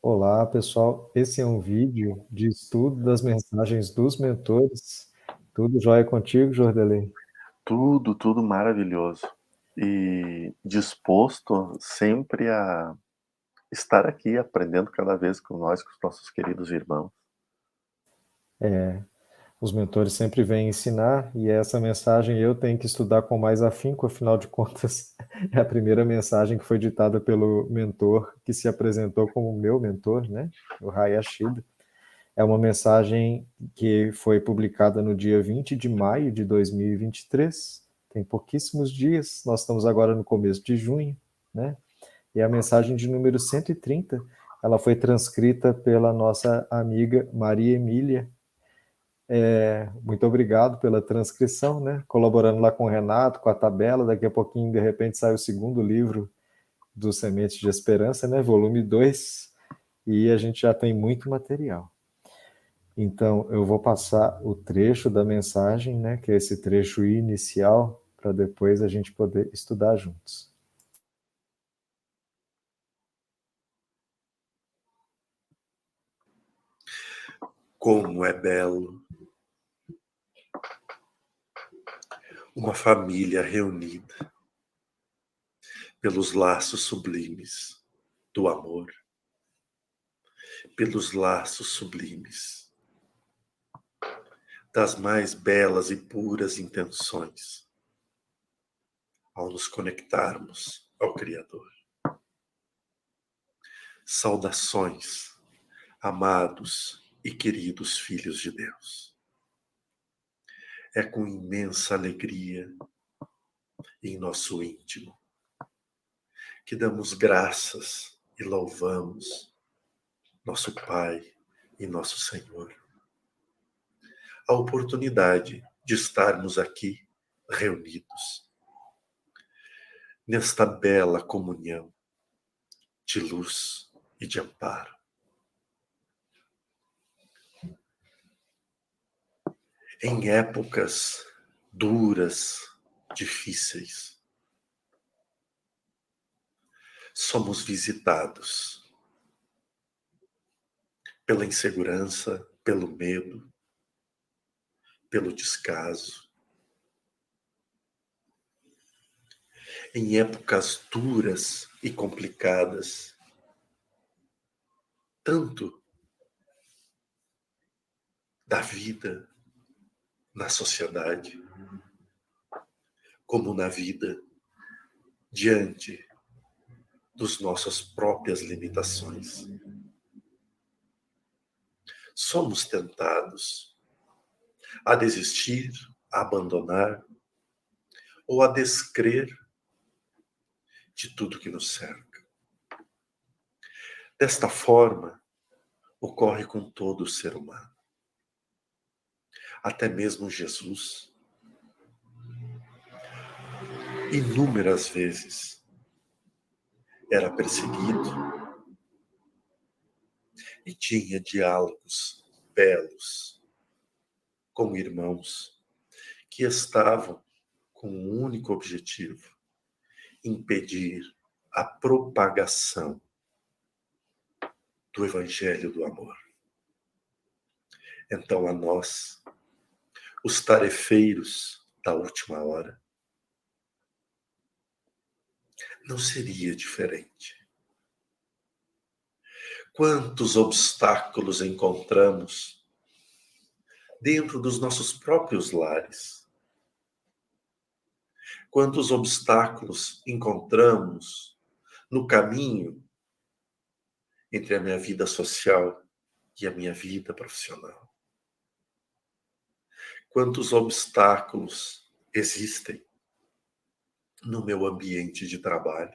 Olá, pessoal. Esse é um vídeo de estudo das mensagens dos mentores. Tudo jóia contigo, Jordelei? Tudo maravilhoso. E disposto sempre a estar aqui aprendendo cada vez com nós, com os nossos queridos irmãos. Os mentores sempre vêm ensinar e essa mensagem eu tenho que estudar com mais afinco, afinal de contas, é a primeira mensagem que foi ditada pelo mentor que se apresentou como meu mentor, né? O Hayashida. É uma mensagem que foi publicada no dia 20 de maio de 2023. Tem pouquíssimos dias, nós estamos agora no começo de junho, né? E a mensagem de número 130, ela foi transcrita pela nossa amiga Maria Emília. Muito obrigado pela transcrição, né? Colaborando lá com o Renato, com a tabela. Daqui a pouquinho, de repente, sai o segundo livro do Sementes de Esperança, né? Volume 2. E a gente já tem muito material. Então, eu vou passar o trecho da mensagem, né? Que é esse trecho inicial, para depois a gente poder estudar juntos. Como é belo uma família reunida pelos laços sublimes do amor, pelos laços sublimes das mais belas e puras intenções, ao nos conectarmos ao Criador. Saudações, amados e queridos filhos de Deus. É com imensa alegria em nosso íntimo que damos graças e louvamos nosso Pai e nosso Senhor. A oportunidade de estarmos aqui reunidos nesta bela comunhão de luz e de amparo. Em épocas duras, difíceis, somos visitados pela insegurança, pelo medo, pelo descaso. Em épocas duras e complicadas, tanto da vida na sociedade, como na vida diante das nossas próprias limitações. Somos tentados a desistir, a abandonar ou a descrer de tudo que nos cerca. Desta forma, ocorre com todo ser humano. Até mesmo Jesus, inúmeras vezes, era perseguido e tinha diálogos belos com irmãos que estavam com um único objetivo: impedir a propagação do Evangelho do amor. Então, a nós, os tarefeiros da última hora, não seria diferente. Quantos obstáculos encontramos dentro dos nossos próprios lares? Quantos obstáculos encontramos no caminho entre a minha vida social e a minha vida profissional? Quantos obstáculos existem no meu ambiente de trabalho?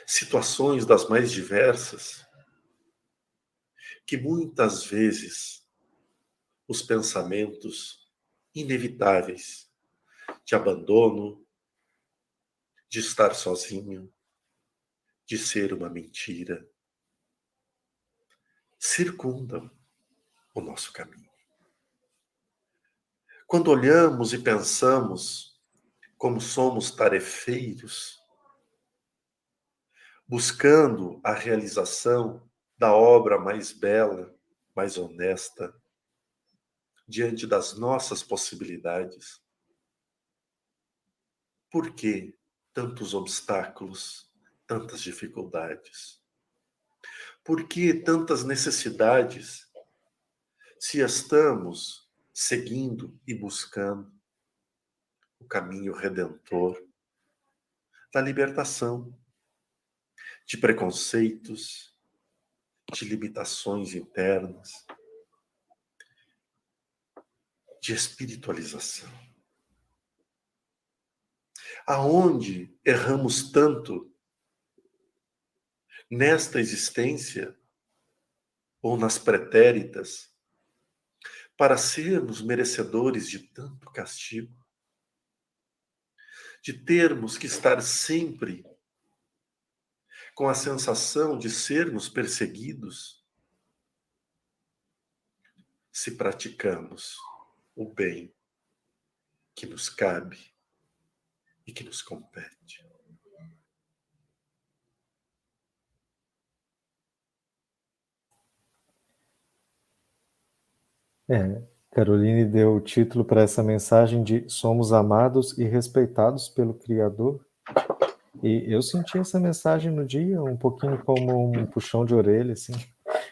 Situações das mais diversas, que muitas vezes os pensamentos inevitáveis de abandono, de estar sozinho, de ser uma mentira, circundam o nosso caminho. Quando olhamos e pensamos como somos tarefeiros, buscando a realização da obra mais bela, mais honesta, diante das nossas possibilidades. Por que tantos obstáculos, tantas dificuldades? Por que tantas necessidades, se estamos seguindo e buscando o caminho redentor da libertação de preconceitos, de limitações internas, de espiritualização? Aonde erramos tanto nesta existência ou nas pretéritas para sermos merecedores de tanto castigo, de termos que estar sempre com a sensação de sermos perseguidos, se praticamos o bem que nos cabe e que nos compete. Caroline deu o título para essa mensagem de Somos amados e respeitados pelo Criador. E eu senti essa mensagem no dia um pouquinho como um puxão de orelha, assim,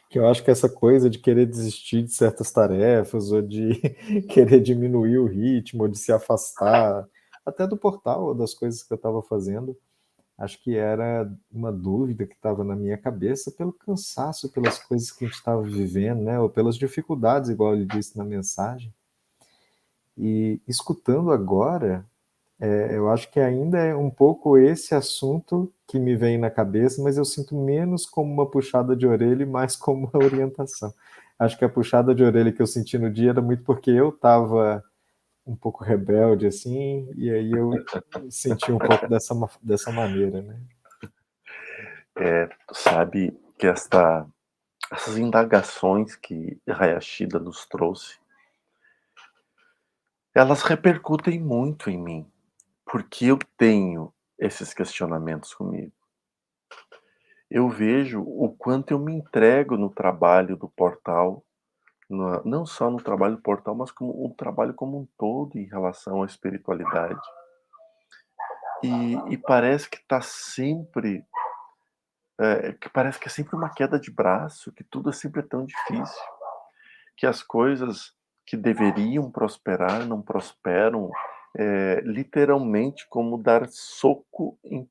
que eu acho que essa coisa de querer desistir de certas tarefas ou de querer diminuir o ritmo, ou de se afastar até do portal ou das coisas que eu estava fazendo, acho que era uma dúvida que estava na minha cabeça pelo cansaço, pelas coisas que a gente estava vivendo, né? Ou pelas dificuldades, igual ele disse na mensagem. E escutando agora, eu acho que ainda é um pouco esse assunto que me vem na cabeça, mas eu sinto menos como uma puxada de orelha e mais como uma orientação. Acho que a puxada de orelha que eu senti no dia era muito porque eu estava um pouco rebelde, assim, e aí eu senti um pouco dessa maneira, né? Tu sabe que essas indagações que Hayashida nos trouxe, elas repercutem muito em mim, porque eu tenho esses questionamentos comigo. Eu vejo o quanto eu me entrego no trabalho do portal, não só no trabalho do portal, mas como o trabalho como um todo em relação à espiritualidade. E parece que está sempre, que parece que é sempre uma queda de braço, que tudo é sempre tão difícil, que as coisas que deveriam prosperar não prosperam, literalmente como dar soco em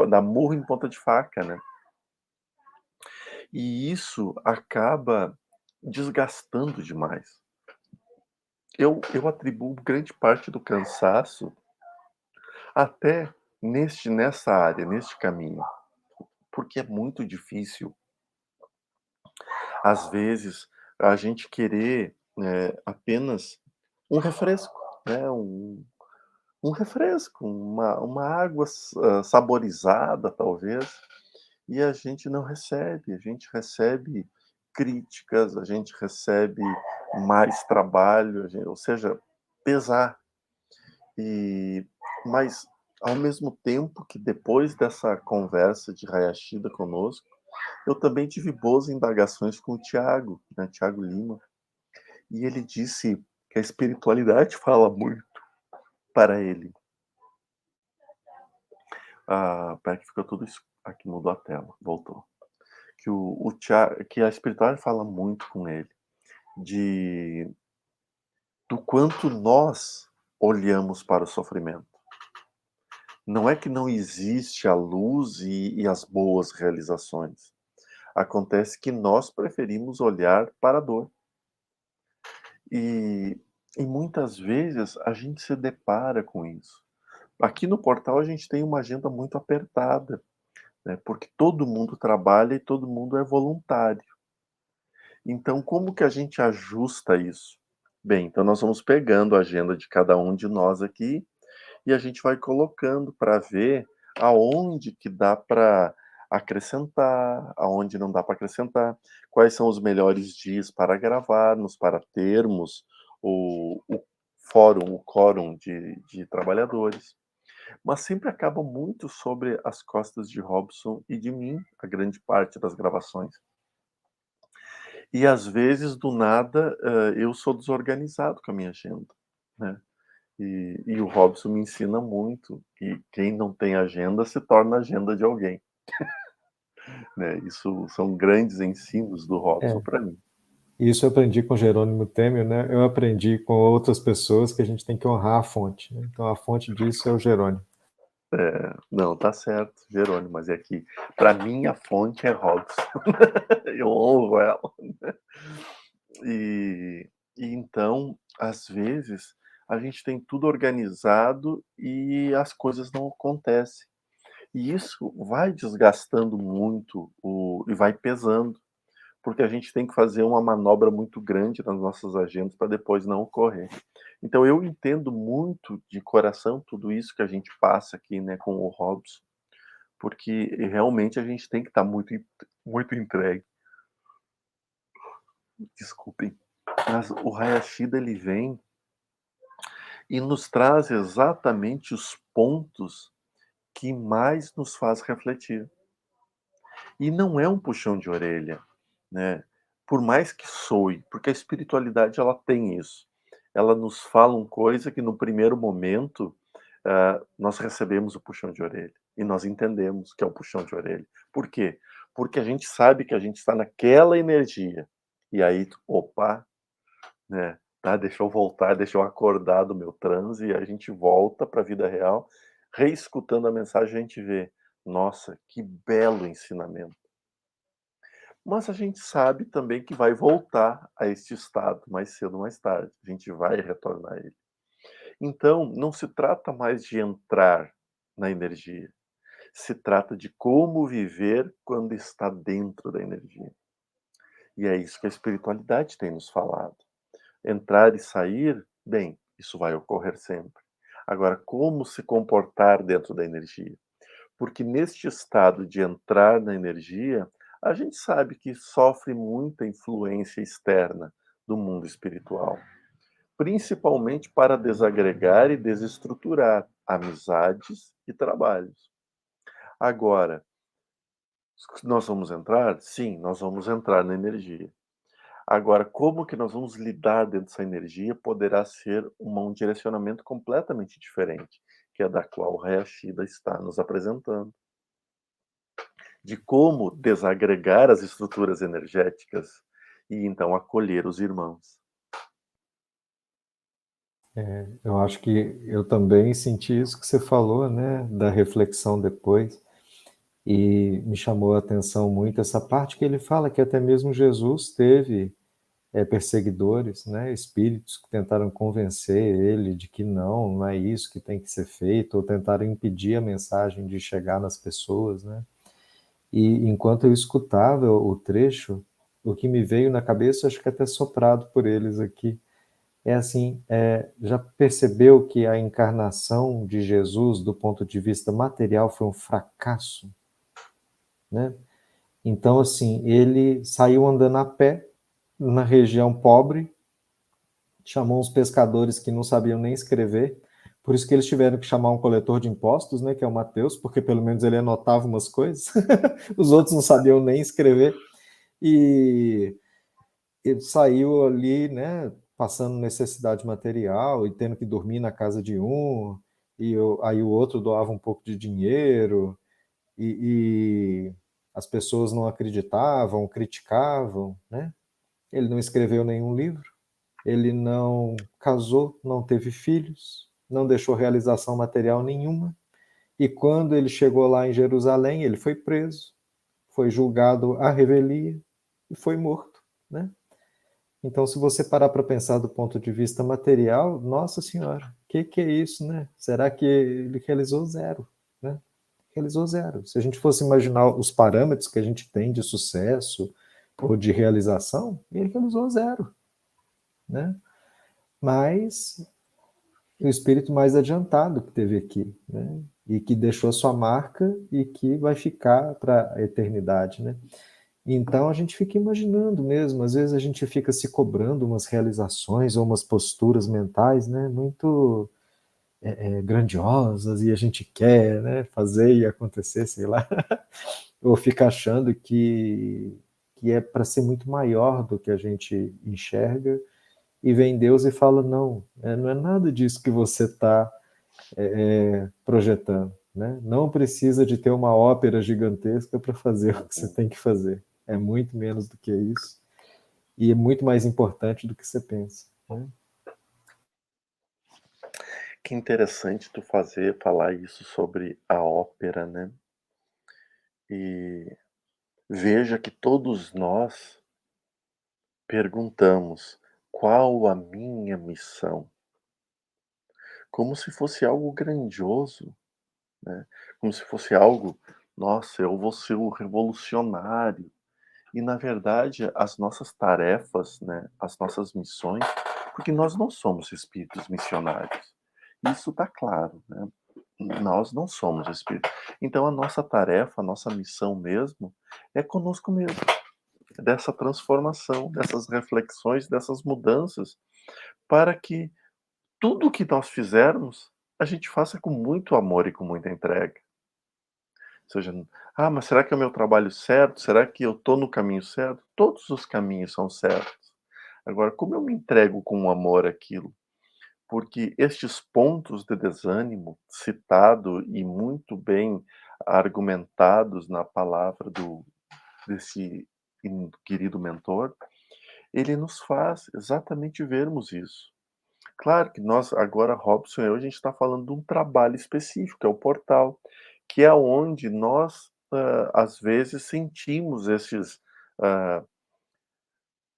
dar murro em ponta de faca, né? E isso acaba desgastando demais. Eu atribuo grande parte do cansaço até nessa área, neste caminho, porque é muito difícil, às vezes, a gente querer apenas um refresco, né? Um refresco, uma água saborizada, talvez, e a gente recebe críticas, a gente recebe mais trabalho, ou seja, pesar. E, mas, ao mesmo tempo que depois dessa conversa de Hayashida conosco, eu também tive boas indagações com o Tiago, né, Tiago Lima, e ele disse que a espiritualidade fala muito para ele. Peraí que ficou tudo isso. Aqui mudou a tela, voltou. Que a espiritualidade fala muito com ele do quanto nós olhamos para o sofrimento. Não é que não existe a luz e as boas realizações. Acontece que nós preferimos olhar para a dor. E muitas vezes a gente se depara com isso. Aqui no portal a gente tem uma agenda muito apertada, né? Porque todo mundo trabalha e todo mundo é voluntário. Então, como que a gente ajusta isso? Bem, então nós vamos pegando a agenda de cada um de nós aqui e a gente vai colocando para ver aonde que dá para acrescentar, aonde não dá para acrescentar, quais são os melhores dias para gravarmos, para termos o quórum de trabalhadores. mas sempre acaba muito sobre as costas de Robson e de mim, a grande parte das gravações. E às vezes, do nada, eu sou desorganizado com a minha agenda, né? E o Robson me ensina muito que quem não tem agenda se torna agenda de alguém, né? Isso são grandes ensinos do Robson É, para mim. isso eu aprendi com Jerônimo Temer, né? Eu aprendi com outras pessoas que a gente tem que honrar a fonte, né? Então a fonte disso é o Jerônimo. Não, tá certo, Jerônimo, mas é que para mim a fonte é Robson. Eu honro ela. E, e então, às vezes, a gente tem tudo organizado e as coisas não acontecem. E isso vai desgastando muito e vai pesando, porque a gente tem que fazer uma manobra muito grande nas nossas agendas para depois não ocorrer. Então eu entendo muito de coração tudo isso que a gente passa aqui, né, com o Robson, porque realmente a gente tem que estar muito entregue. Desculpem. Mas o Hayashida ele vem e nos traz exatamente os pontos que mais nos faz refletir. E não é um puxão de orelha, né? Por mais que soe, porque a espiritualidade ela tem isso. Ela nos fala uma coisa que no primeiro momento nós recebemos o puxão de orelha e nós entendemos que é o puxão de orelha. Por quê? Porque a gente sabe que a gente está naquela energia. E aí, opa, né? Tá, deixa eu voltar, deixa eu acordar do meu transe e a gente volta para a vida real, reescutando a mensagem, a gente vê, nossa, que belo ensinamento. Mas a gente sabe também que vai voltar a este estado mais cedo ou mais tarde. A gente vai retornar a ele. Então, não se trata mais de entrar na energia. Se trata de como viver quando está dentro da energia. E é isso que a espiritualidade tem nos falado. Entrar e sair, bem, isso vai ocorrer sempre. Agora, como se comportar dentro da energia? Porque neste estado de entrar na energia, a gente sabe que sofre muita influência externa do mundo espiritual, principalmente para desagregar e desestruturar amizades e trabalhos. Agora, nós vamos entrar? Sim, nós vamos entrar na energia. Agora, como que nós vamos lidar dentro dessa energia poderá ser um direcionamento completamente diferente, que é da qual o Hayashida está nos apresentando. De como desagregar as estruturas energéticas e então acolher os irmãos. Eu acho que eu também senti isso que você falou, né, da reflexão depois, e me chamou a atenção muito essa parte que ele fala que até mesmo Jesus teve perseguidores, né, espíritos que tentaram convencer ele de que não é isso que tem que ser feito, ou tentaram impedir a mensagem de chegar nas pessoas, né? E enquanto eu escutava o trecho, o que me veio na cabeça, acho que até soprado por eles aqui, é assim, já percebeu que a encarnação de Jesus, do ponto de vista material, foi um fracasso, né? Então, assim, ele saiu andando a pé na região pobre, chamou uns pescadores que não sabiam nem escrever, por isso que eles tiveram que chamar um coletor de impostos, né, que é o Mateus, porque pelo menos ele anotava umas coisas, os outros não sabiam nem escrever, e ele saiu ali, né, passando necessidade material e tendo que dormir na casa de um, aí o outro doava um pouco de dinheiro, e as pessoas não acreditavam, criticavam, né? Ele não escreveu nenhum livro, ele não casou, não teve filhos, não deixou realização material nenhuma, e quando ele chegou lá em Jerusalém, ele foi preso, foi julgado à revelia e foi morto, né? Então, se você parar para pensar do ponto de vista material, nossa senhora, o que é isso, né? Será que ele realizou zero, né? Realizou zero. Se a gente fosse imaginar os parâmetros que a gente tem de sucesso ou de realização, ele realizou zero, né? Mas o espírito mais adiantado que teve aqui, né? E que deixou a sua marca e que vai ficar para a eternidade, né? Então a gente fica imaginando mesmo, às vezes a gente fica se cobrando umas realizações ou umas posturas mentais, né? Muito grandiosas e a gente quer, né, fazer e acontecer, sei lá, ou fica achando que é para ser muito maior do que a gente enxerga, e vem Deus e fala, não, não é nada disso que você está projetando, né? Não precisa de ter uma ópera gigantesca para fazer o que você tem que fazer. É muito menos do que isso, e é muito mais importante do que você pensa, né? Que interessante tu falar isso sobre a ópera, né? E veja que todos nós perguntamos: qual a minha missão? Como se fosse algo grandioso, né? Como se fosse algo, nossa, eu vou ser o revolucionário. E na verdade, as nossas tarefas, né, as nossas missões, porque nós não somos espíritos missionários. Isso está claro, né? Nós não somos espíritos. Então a nossa tarefa, a nossa missão mesmo, é conosco mesmo. Dessa transformação, dessas reflexões, dessas mudanças, para que tudo o que nós fizermos, a gente faça com muito amor e com muita entrega. Ou seja, mas será que é o meu trabalho certo? Será que eu estou no caminho certo? Todos os caminhos são certos. Agora, como eu me entrego com amor àquilo? Porque estes pontos de desânimo, citado e muito bem argumentados na palavra desse querido mentor, ele nos faz exatamente vermos isso. Claro que nós, agora, Robson e eu, a gente está falando de um trabalho específico, que é o portal, que é onde nós, às vezes, sentimos ah,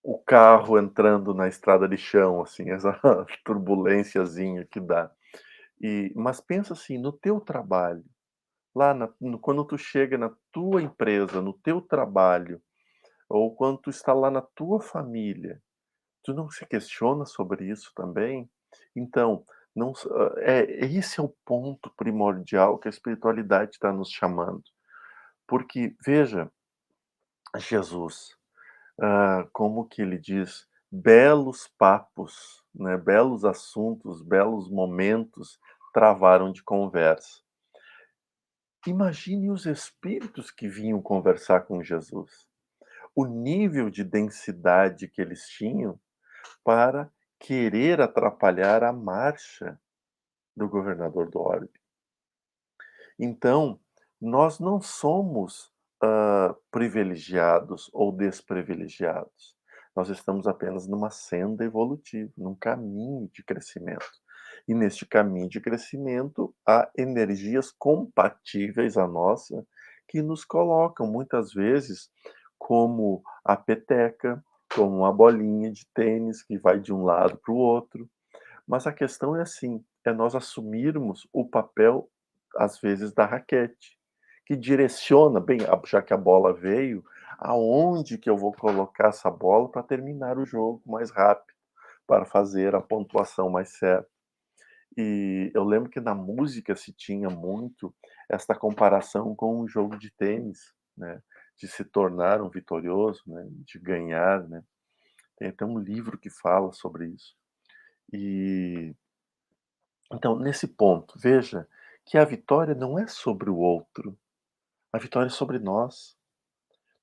o carro entrando na estrada de chão, assim, essa turbulênciazinha que dá. Mas pensa assim, no teu trabalho, lá quando tu chega na tua empresa, no teu trabalho, ou quando tu está lá na tua família, tu não se questiona sobre isso também? Então, não, esse é o ponto primordial que a espiritualidade está nos chamando. Porque, veja, Jesus, como que ele diz, belos papos, né, belos assuntos, belos momentos travaram de conversa. Imagine os espíritos que vinham conversar com Jesus. O nível de densidade que eles tinham para querer atrapalhar a marcha do governador do orbe. Então, nós não somos privilegiados ou desprivilegiados. Nós estamos apenas numa senda evolutiva, num caminho de crescimento. E neste caminho de crescimento há energias compatíveis à nossa que nos colocam muitas vezes como a peteca, como uma bolinha de tênis que vai de um lado para o outro. Mas a questão é assim, é nós assumirmos o papel, às vezes, da raquete, que direciona bem, já que a bola veio, aonde que eu vou colocar essa bola para terminar o jogo mais rápido, para fazer a pontuação mais certa. E eu lembro que na música se tinha muito esta comparação com um jogo de tênis, né? De se tornar um vitorioso, né? De ganhar, né? Tem até um livro que fala sobre isso. E então, nesse ponto, veja que a vitória não é sobre o outro, a vitória é sobre nós.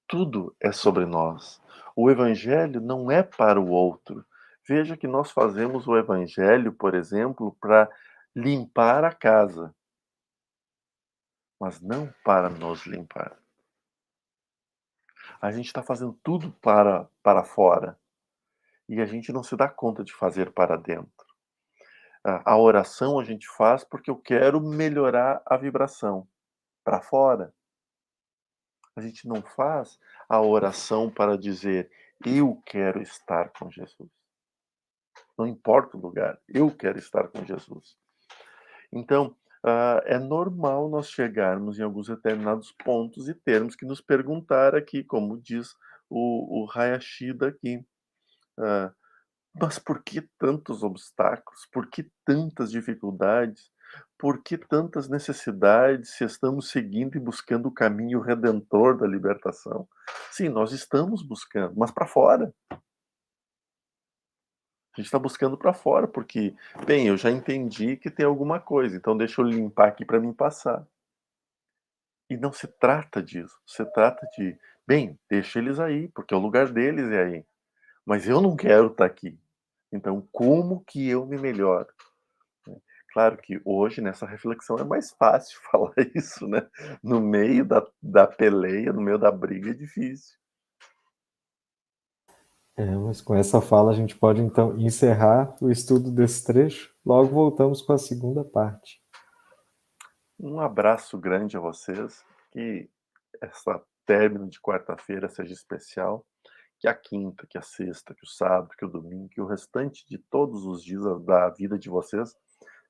Tudo é sobre nós. O evangelho não é para o outro. Veja que nós fazemos o evangelho, por exemplo, para limpar a casa, mas não para nos limpar. A gente está fazendo tudo para fora e a gente não se dá conta de fazer para dentro. A oração a gente faz porque eu quero melhorar a vibração para fora. A gente não faz a oração para dizer eu quero estar com Jesus. Não importa o lugar, eu quero estar com Jesus. Então, é normal nós chegarmos em alguns determinados pontos e termos que nos perguntar aqui, como diz o Hayashida aqui, ah, mas por que tantos obstáculos? Por que tantas dificuldades? Por que tantas necessidades se estamos seguindo e buscando o caminho redentor da libertação? Sim, nós estamos buscando, mas para fora. A gente está buscando para fora, porque, bem, eu já entendi que tem alguma coisa, então deixa eu limpar aqui para mim passar. E não se trata disso, se trata de, bem, deixa eles aí, porque o lugar deles é aí, mas eu não quero estar aqui. Então, como que eu me melhoro? Claro que hoje, nessa reflexão, é mais fácil falar isso, né? No meio da peleia, no meio da briga, é difícil. Mas com essa fala a gente pode então encerrar o estudo desse trecho. Logo voltamos com a segunda parte. Um abraço grande a vocês, que essa término de quarta-feira seja especial, que a quinta, que a sexta, que o sábado, que o domingo, que o restante de todos os dias da vida de vocês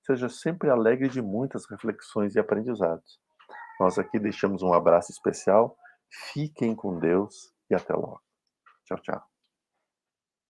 seja sempre alegre de muitas reflexões e aprendizados. Nós aqui deixamos um abraço especial, fiquem com Deus e até logo. Tchau, tchau.